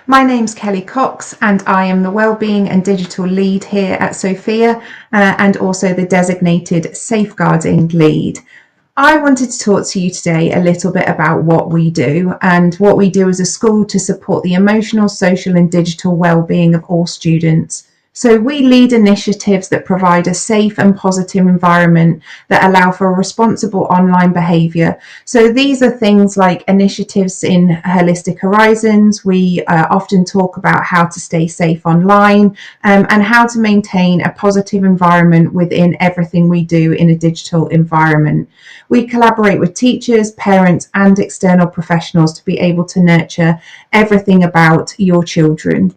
My name's Kelly Cox and I am the Wellbeing and Digital Lead here at Sophia and also the designated Safeguarding Lead. I wanted to talk to you today a little bit about what we do and what we do as a school to support the emotional, social and digital well-being of all students. So we lead initiatives that provide a safe and positive environment that allow for responsible online behaviour. So these are things like initiatives in Holistic Horizons. We often talk about how to stay safe online and how to maintain a positive environment within everything we do in a digital environment. We collaborate with teachers, parents and external professionals to be able to nurture everything about your children.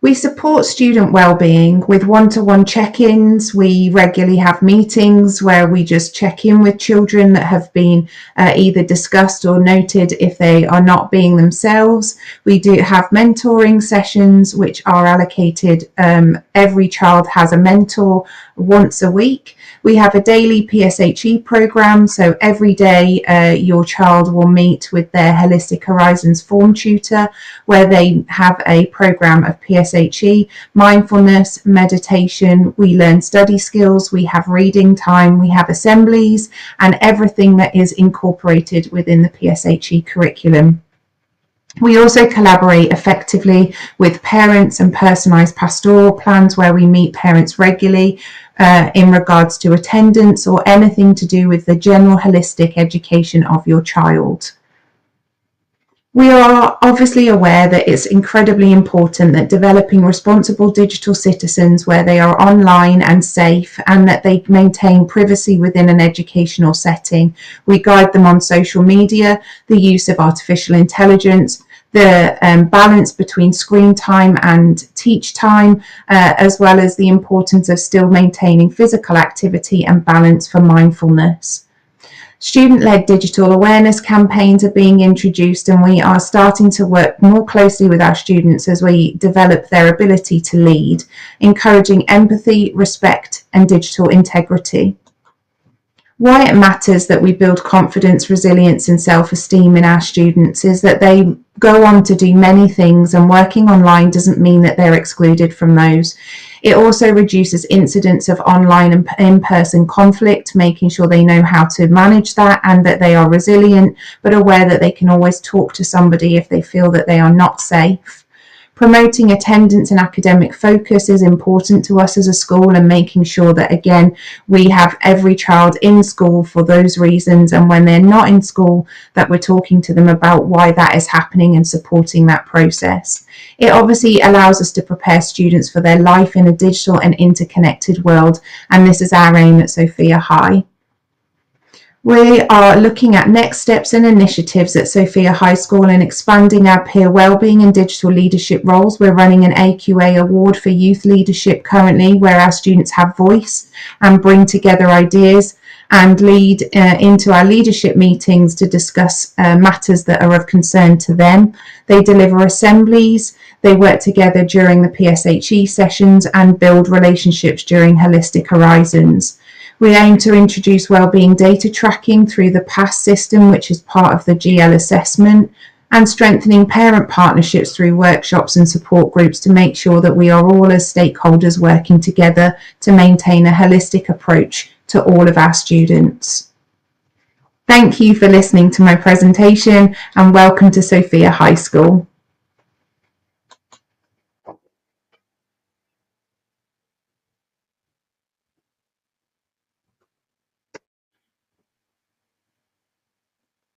We support student wellbeing with one-to-one check-ins. We regularly have meetings where we just check in with children that have been either discussed or noted if they are not being themselves. We do have mentoring sessions which are allocated. Every child has a mentor once a week. We have a daily PSHE program, so every day your child will meet with their Holistic Horizons form tutor where they have a program of PSHE, mindfulness, meditation. We learn study skills, we have reading time, we have assemblies and everything that is incorporated within the PSHE curriculum. We also collaborate effectively with parents and personalised pastoral plans where we meet parents regularly in regards to attendance or anything to do with the general holistic education of your child. We are obviously aware that it's incredibly important that developing responsible digital citizens where they are online and safe and that they maintain privacy within an educational setting. We guide them on social media, the use of artificial intelligence, the balance between screen time and teach time, as well as the importance of still maintaining physical activity and balance for mindfulness. Student-led digital awareness campaigns are being introduced and we are starting to work more closely with our students as we develop their ability to lead, encouraging empathy, respect and digital integrity. Why it matters that we build confidence, resilience and self-esteem in our students is that they go on to do many things and working online doesn't mean that they're excluded from those. It also reduces incidents of online and in-person conflict, making sure they know how to manage that and that they are resilient, but aware that they can always talk to somebody if they feel that they are not safe. Promoting attendance and academic focus is important to us as a school and making sure that, again, we have every child in school for those reasons and when they're not in school that we're talking to them about why that is happening and supporting that process. It obviously allows us to prepare students for their life in a digital and interconnected world, and this is our aim at Sophia High. We are looking at next steps and initiatives at Sophia High School and expanding our peer wellbeing and digital leadership roles. We're running an AQA award for youth leadership currently where our students have voice and bring together ideas and lead into our leadership meetings to discuss matters that are of concern to them. They deliver assemblies, they work together during the PSHE sessions and build relationships during Holistic Horizons. We aim to introduce wellbeing data tracking through the PASS system, which is part of the GL assessment, and strengthening parent partnerships through workshops and support groups to make sure that we are all as stakeholders working together to maintain a holistic approach to all of our students. Thank you for listening to my presentation and welcome to Sophia High School.